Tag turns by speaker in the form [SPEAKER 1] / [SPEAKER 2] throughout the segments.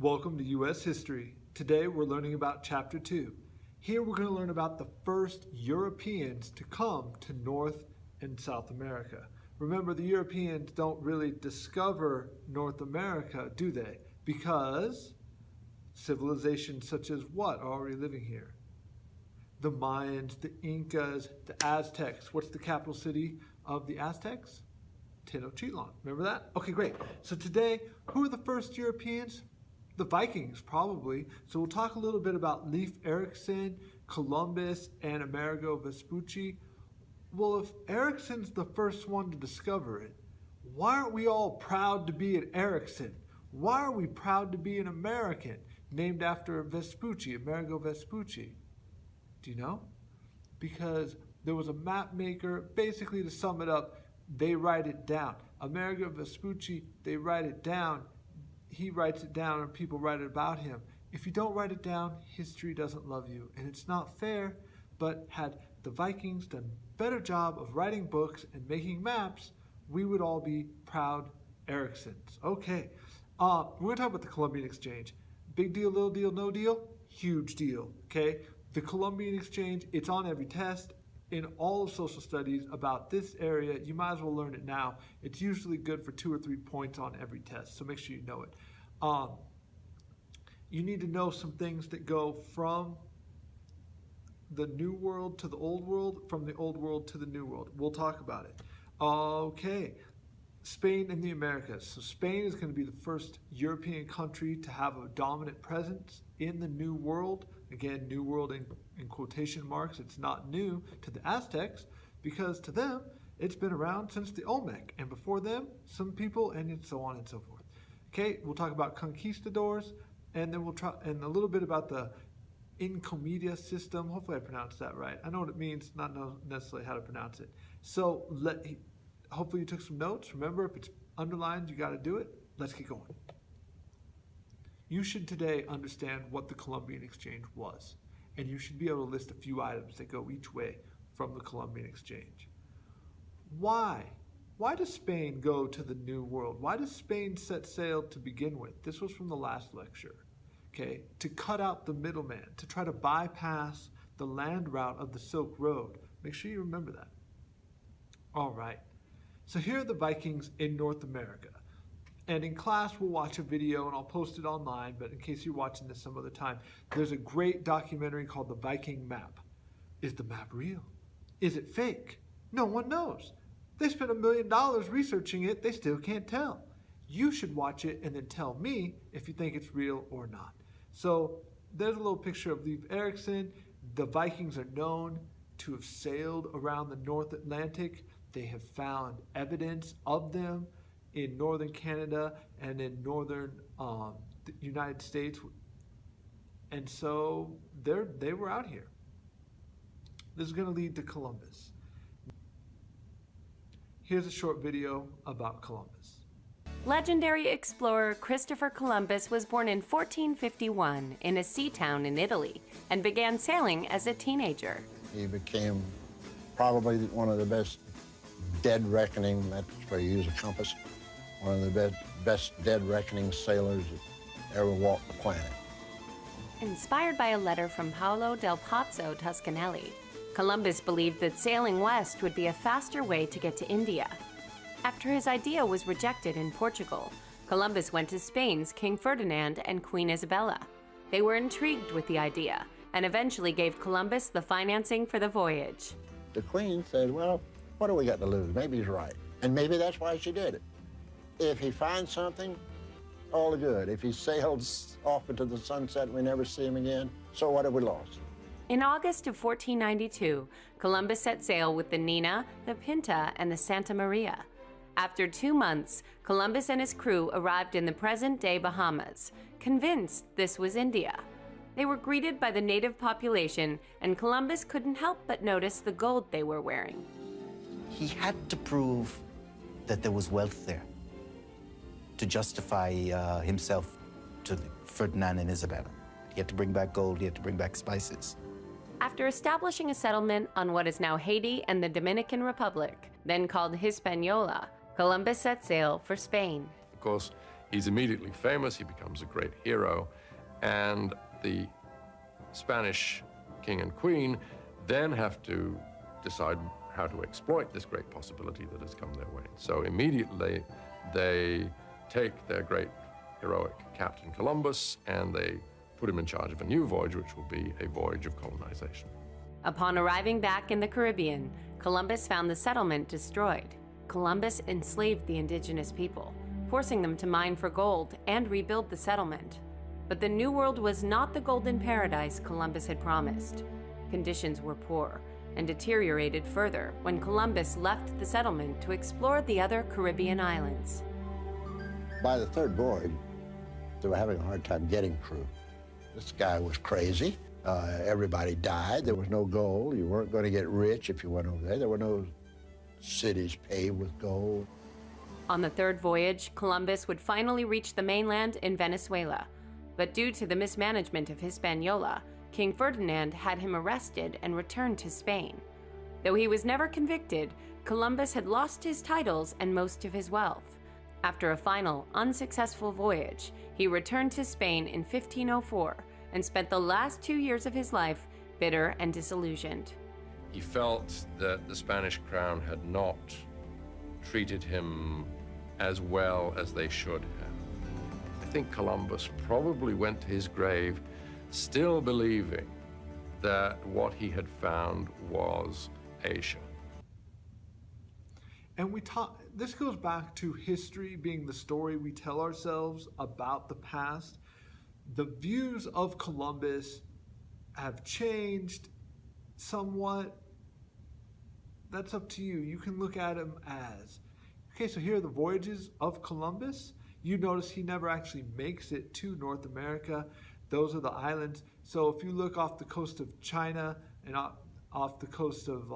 [SPEAKER 1] Welcome to U.S. History. Today we're learning about Chapter 2. Here we're going to learn about the first Europeans to come to North and South America. Remember, the Europeans don't really discover North America, do they? Because civilizations such as what are already living here? The Mayans, the Incas, the Aztecs. What's the capital city of the Aztecs? Tenochtitlan. Remember that? Okay, great. So today, who are the first Europeans? The Vikings, probably. So we'll talk a little bit about Leif Erikson, Columbus, and Amerigo Vespucci. Well, if Erikson's the first one to discover it, why aren't we all proud to be an Erikson? Why are we proud to be an American named after Vespucci, Amerigo Vespucci? Do you know? Because there was a map maker, basically to sum it up, they write it down. Amerigo Vespucci, they write it down. He writes it down and people write it about him. If you don't write it down, history doesn't love you. And it's not fair, but had the Vikings done a better job of writing books and making maps, we would all be proud Eriksons. Okay, we're going to talk about the Colombian Exchange. Big deal, little deal, no deal? Huge deal, okay? The Colombian Exchange, it's on every test. In all of social studies about this area, you might as well learn it now. It's usually good for 2 or 3 points on every test, so make sure you know it. You need to know some things that go from the New World to the Old World, from the Old World to the New World. We'll talk about it. Okay, Spain and the Americas. So Spain is going to be the first European country to have a dominant presence in the New World. Again, New World in quotation marks. It's not new to the Aztecs because to them, it's been around since the Olmec. And before them, some people, and so on and so forth. Okay, we'll talk about conquistadors, and then we'll try and a little bit about the encomienda system. Hopefully I pronounced that right. I know what it means, not know necessarily how to pronounce it. So hopefully you took some notes. Remember, if it's underlined, you got to do it. Let's get going. You should today understand what the Colombian Exchange was, and you should be able to list a few items that go each way from the Colombian Exchange. Why? Why does Spain go to the New World? Why does Spain set sail to begin with? This was from the last lecture. Okay, to cut out the middleman, to try to bypass the land route of the Silk Road. Make sure you remember that. All right, so here are the Vikings in North America. And in class, we'll watch a video, and I'll post it online, but in case you're watching this some other time, there's a great documentary called The Viking Map. Is the map real? Is it fake? No one knows. They spent $1 million researching it. They still can't tell. You should watch it and then tell me if you think it's real or not. So there's a little picture of Leif Erikson. The Vikings are known to have sailed around the North Atlantic. They have found evidence of them in northern Canada and in northern the United States. And so they were out here. This is going to lead to Columbus. Here's a short video about Columbus.
[SPEAKER 2] Legendary explorer Christopher Columbus was born in 1451 in a sea town in Italy and began sailing as a teenager.
[SPEAKER 3] He became probably one of the best dead reckoning, that's where you use a compass, one of the best dead reckoning sailors that ever walked the planet.
[SPEAKER 2] Inspired by a letter from Paolo del Pozzo Toscanelli, Columbus believed that sailing west would be a faster way to get to India. After his idea was rejected in Portugal, Columbus went to Spain's King Ferdinand and Queen Isabella. They were intrigued with the idea and eventually gave Columbus the financing for the voyage.
[SPEAKER 3] The Queen said, well, what do we got to lose? Maybe he's right. And maybe that's why she did it. If he finds something, all good. If he sails off into the sunset and we never see him again, so what have we lost?
[SPEAKER 2] In August of 1492, Columbus set sail with the Nina, the Pinta, and the Santa Maria. After 2 months, Columbus and his crew arrived in the present-day Bahamas, convinced this was India. They were greeted by the native population, and Columbus couldn't help but notice the gold they were wearing.
[SPEAKER 4] He had to prove that there was wealth there to justify himself to Ferdinand and Isabella. He had to bring back gold, he had to bring back spices.
[SPEAKER 2] After establishing a settlement on what is now Haiti and the Dominican Republic, then called Hispaniola, Columbus set sail for Spain.
[SPEAKER 5] Because He's immediately famous, he becomes a great hero, and the Spanish king and queen then have to decide how to exploit this great possibility that has come their way. So immediately they take their great heroic Captain Columbus and they put him in charge of a new voyage, which will be a voyage of colonization.
[SPEAKER 2] Upon arriving back in the Caribbean, Columbus found the settlement destroyed. Columbus enslaved the indigenous people, forcing them to mine for gold and rebuild the settlement. But the New World was not the golden paradise Columbus had promised. Conditions were poor and deteriorated further when Columbus left the settlement to explore the other Caribbean islands.
[SPEAKER 3] By the third voyage, they were having a hard time getting crew. This guy was crazy. Everybody died. There was no gold. You weren't going to get rich if you went over there. There were no cities paved with gold.
[SPEAKER 2] On the third voyage, Columbus would finally reach the mainland in Venezuela. But due to the mismanagement of Hispaniola, King Ferdinand had him arrested and returned to Spain. Though he was never convicted, Columbus had lost his titles and most of his wealth. After a final, unsuccessful voyage, he returned to Spain in 1504 and spent the last 2 years of his life bitter and disillusioned.
[SPEAKER 5] He felt that the Spanish crown had not treated him as well as they should have. I think Columbus probably went to his grave still believing that what he had found was Asia.
[SPEAKER 1] And this goes back to history being the story we tell ourselves about the past. The views of Columbus have changed somewhat. That's up to you. You can look at him as, okay, so here are the voyages of Columbus. You notice he never actually makes it to North America. Those are the islands. So if you look off the coast of China and off the coast of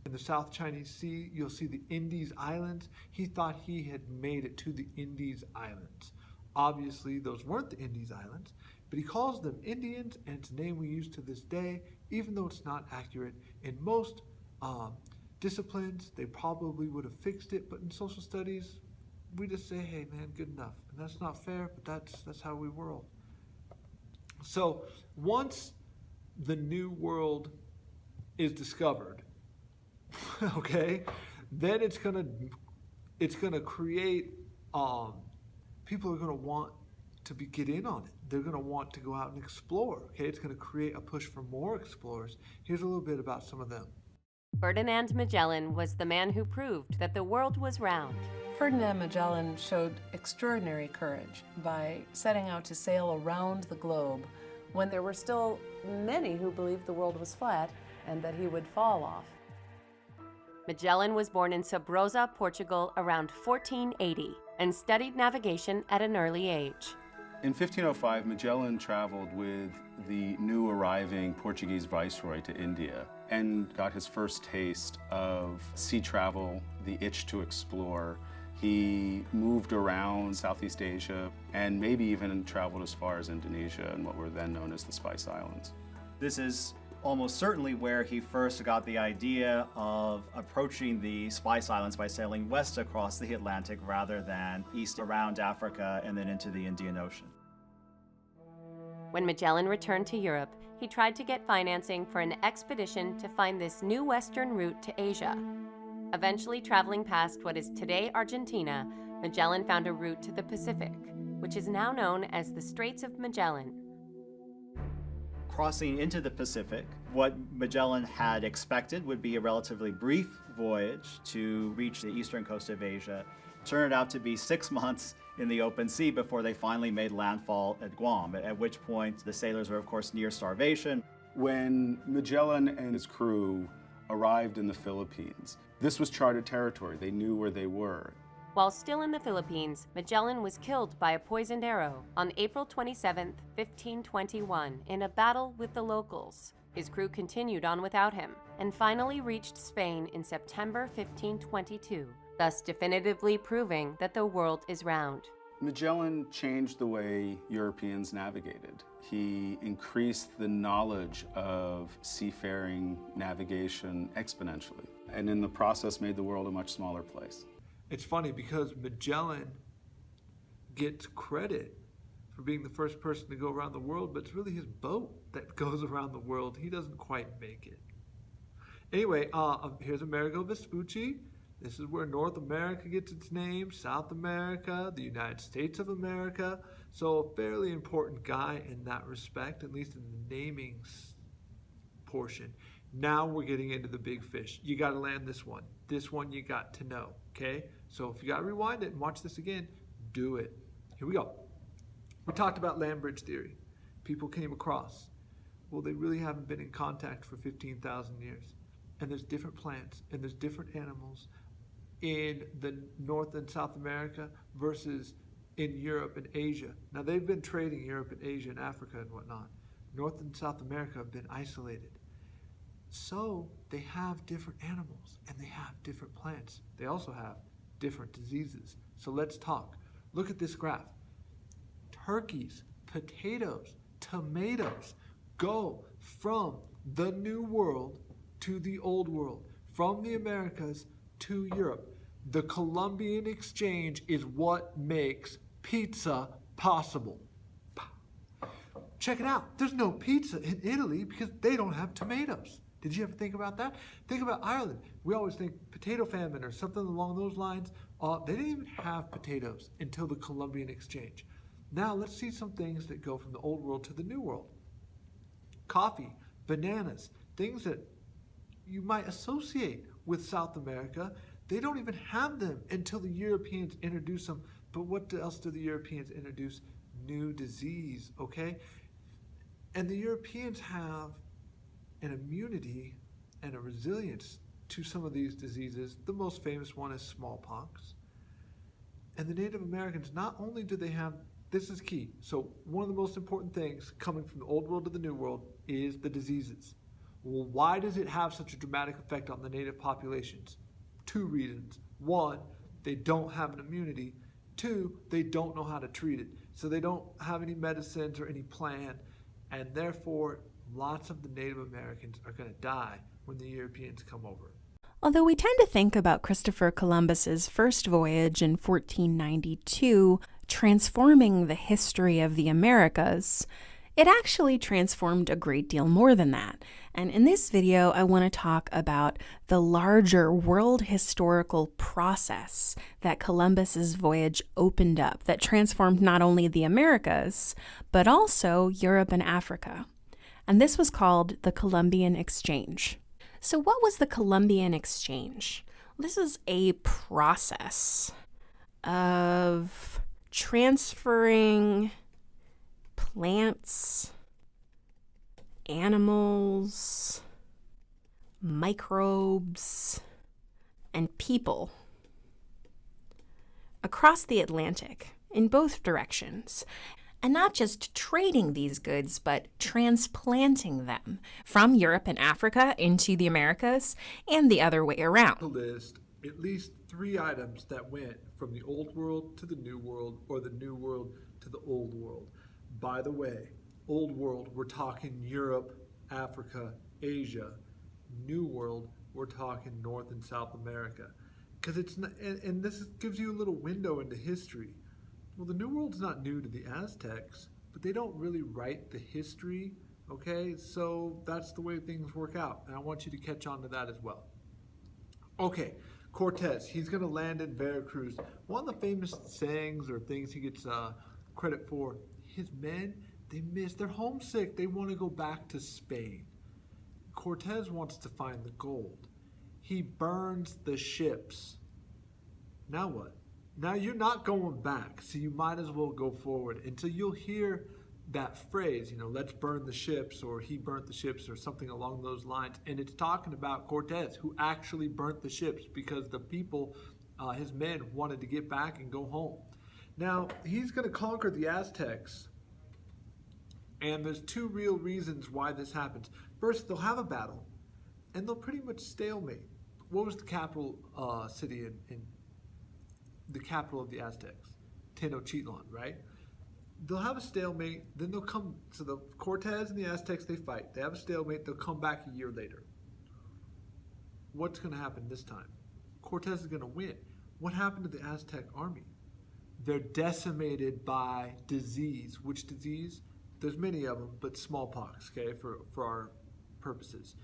[SPEAKER 1] in the South Chinese Sea, you'll see the Indies Islands. He thought he had made it to the Indies Islands. Obviously, those weren't the Indies Islands, but he calls them Indians, and it's a name we use to this day, even though it's not accurate. In most disciplines, they probably would have fixed it, but in social studies, we just say, hey man, good enough. And that's not fair, but that's how we world. So once the New World is discovered, okay, then it's gonna create people are gonna want to get in on it. They're gonna want to go out and explore. Okay, it's gonna create a push for more explorers. Here's a little bit about some of them.
[SPEAKER 2] Ferdinand Magellan was the man who proved that the world was round.
[SPEAKER 6] Ferdinand Magellan showed extraordinary courage by setting out to sail around the globe when there were still many who believed the world was flat and that he would fall off.
[SPEAKER 2] Magellan was born in Sabrosa, Portugal around 1480 and studied navigation at an early age.
[SPEAKER 7] In 1505, Magellan traveled with the new arriving Portuguese viceroy to India and got his first taste of sea travel, the itch to explore. He moved around Southeast Asia and maybe even traveled as far as Indonesia and what were then known as the Spice Islands.
[SPEAKER 8] This is almost certainly where he first got the idea of approaching the Spice Islands by sailing west across the Atlantic rather than east around Africa and then into the Indian Ocean.
[SPEAKER 2] When Magellan returned to Europe, he tried to get financing for an expedition to find this new western route to Asia. Eventually traveling past what is today Argentina, Magellan found a route to the Pacific, which is now known as the Straits of Magellan.
[SPEAKER 8] Crossing into the Pacific, what Magellan had expected would be a relatively brief voyage to reach the eastern coast of Asia. Turned out to be 6 months in the open sea before they finally made landfall at Guam, at which point the sailors were, of course, near starvation.
[SPEAKER 7] When Magellan and his crew arrived in the Philippines, this was charted territory. They knew where they were.
[SPEAKER 2] While still in the Philippines, Magellan was killed by a poisoned arrow on April 27, 1521, in a battle with the locals. His crew continued on without him and finally reached Spain in September 1522, thus definitively proving that the world is round.
[SPEAKER 7] Magellan changed the way Europeans navigated. He increased the knowledge of seafaring navigation exponentially, and in the process made the world a much smaller place.
[SPEAKER 1] It's funny because Magellan gets credit for being the first person to go around the world, but it's really his boat that goes around the world. He doesn't quite make it. Anyway, here's Amerigo Vespucci. This is where North America gets its name, South America, the United States of America. So a fairly important guy in that respect, at least in the naming portion. Now we're getting into the big fish. You got to land this one. This one you got to know, okay? So if you got to rewind it and watch this again, do it. Here we go. We talked about land bridge theory. People came across. Well, they really haven't been in contact for 15,000 years. And there's different plants and there's different animals in the North and South America versus in Europe and Asia. Now, they've been trading Europe and Asia and Africa and whatnot. North and South America have been isolated. So they have different animals and they have different plants. They also have different diseases. So let's talk. Look at this graph. Turkeys, potatoes, tomatoes go from the New World to the Old World, from the Americas to Europe. The Colombian Exchange is what makes pizza possible. Check it out. There's no pizza in Italy because they don't have tomatoes. Did you ever think about that? Think about Ireland. We always think potato famine or something along those lines. They didn't even have potatoes until the Colombian Exchange. Now let's see some things that go from the Old World to the New World. Coffee, bananas, things that you might associate with South America. They don't even have them until the Europeans introduce them. But what else do the Europeans introduce? New disease, okay? And the Europeans have an immunity and a resilience to some of these diseases. The most famous one is smallpox. And the Native Americans, not only do they have, this is key. So one of the most important things coming from the Old World to the New World is the diseases. Well, why does it have such a dramatic effect on the native populations? Two reasons. One, they don't have an immunity. Two, they don't know how to treat it. So they don't have any medicines or any plan, and therefore lots of the Native Americans are going to die when the Europeans come over.
[SPEAKER 9] Although we tend to think about Christopher Columbus's first voyage in 1492 transforming the history of the Americas, it actually transformed a great deal more than that. And in this video, I want to talk about the larger world historical process that Columbus's voyage opened up that transformed not only the Americas, but also Europe and Africa. And this was called the Colombian Exchange. So what was the Colombian Exchange? This is a process of transferring plants, animals, microbes, and people across the Atlantic in both directions. And not just trading these goods, but transplanting them from Europe and Africa into the Americas and the other way around.
[SPEAKER 1] To list at least 3 items that went from the Old World to the New World or the New World to the Old World. By the way, Old World, we're talking Europe, Africa, Asia. New World, we're talking North and South America. Because it's not, and this gives you a little window into history. Well, the New World's not new to the Aztecs, but they don't really write the history, okay? So that's the way things work out, and I want you to catch on to that as well. Okay, Cortez, he's going to land in Veracruz. One of the famous sayings or things he gets credit for, his men, they're homesick. They want to go back to Spain. Cortez wants to find the gold. He burns the ships. Now what? Now you're not going back, so you might as well go forward until you'll hear that phrase, let's burn the ships, or he burnt the ships, or something along those lines. And it's talking about Cortez, who actually burnt the ships because the people, his men, wanted to get back and go home. Now, he's going to conquer the Aztecs, and there's 2 real reasons why this happens. First, they'll have a battle, and they'll pretty much stalemate. What was the capital city in the capital of the Aztecs? Tenochtitlan, right? They'll have a stalemate, then they'll come, so the Cortez and the Aztecs, they fight. They have a stalemate, they'll come back a year later. What's going to happen this time? Cortez is going to win. What happened to the Aztec army? they're decimated by disease. Which disease? There's many of them, but smallpox, okay, for our purposes.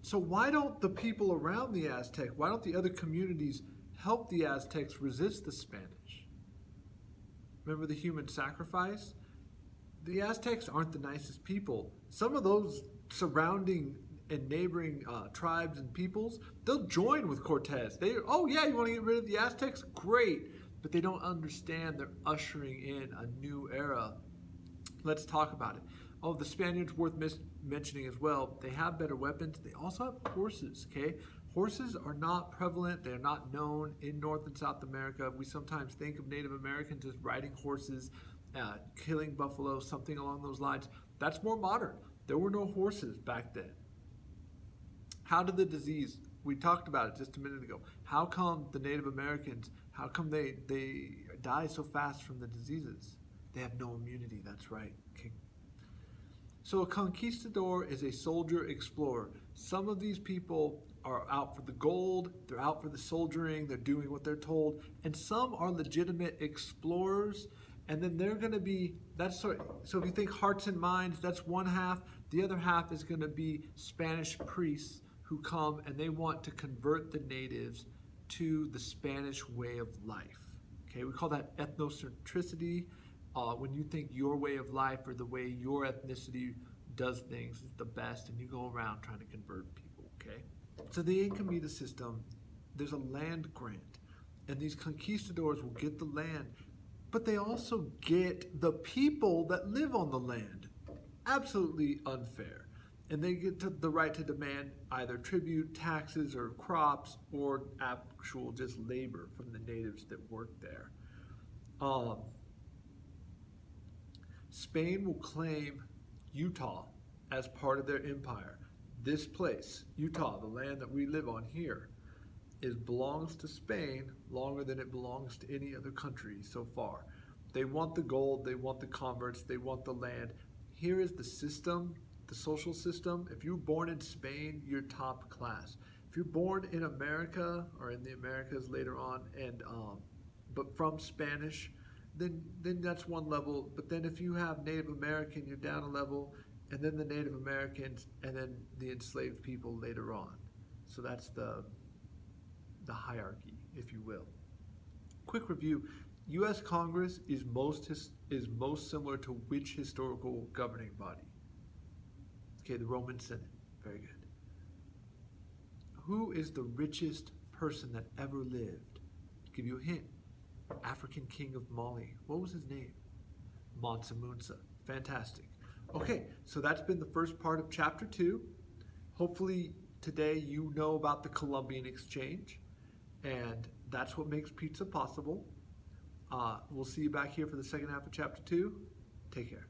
[SPEAKER 1] So why don't the people around the Aztec, why don't the other communities help the Aztecs resist the Spanish? Remember the human sacrifice? The Aztecs aren't the nicest people. Some of those surrounding and neighboring tribes and peoples, they'll join with Cortez. Oh yeah, you want to get rid of the Aztecs? Great. But they don't understand they're ushering in a new era. Let's talk about it. Oh, the Spaniards worth mentioning as well. They have better weapons. They also have horses, okay? Horses are not prevalent. They're not known in North and South America. We sometimes think of Native Americans as riding horses, killing buffalo, something along those lines. That's more modern. There were no horses back then. How did the disease, we talked about it just a minute ago, how come the Native Americans, how come they die so fast from the diseases? They have no immunity, that's right. Okay. So a conquistador is a soldier explorer. Some of these people are out for the gold, they're out for the soldiering, they're doing what they're told, and some are legitimate explorers, and then they're going to be, so if you think hearts and minds, that's one half. The other half is going to be Spanish priests who come and they want to convert the natives to the Spanish way of life. Okay, we call that ethnocentricity. When you think your way of life or the way your ethnicity does things is the best, and you go around trying to convert people, okay? So the Incomita system, there's a land grant, and these conquistadors will get the land, but they also get the people that live on the land. Absolutely unfair. And they get the right to demand either tribute, taxes, or crops, or actual just labor from the natives that work there. Spain will claim Utah as part of their empire. This place, Utah, the land that we live on here, belongs to Spain longer than it belongs to any other country so far. They want the gold, they want the converts, they want the land. Here is the system, the social system. If you're born in Spain, you're top class. If you're born in America or in the Americas later on, and but from Spanish, then that's one level. But then if you have Native American, you're down a level, and then the Native Americans, and then the enslaved people later on. So that's the hierarchy, if you will. Quick review: U.S. Congress is most similar to which historical governing body? Okay, the Roman Senate. Very good. Who is the richest person that ever lived? I'll give you a hint. African king of Mali. What was his name? Mansa Musa. Fantastic. Okay, so that's been the first part of chapter 2. Hopefully today you know about the Colombian Exchange, and that's what makes pizza possible. We'll see you back here for the second half of chapter 2. Take care.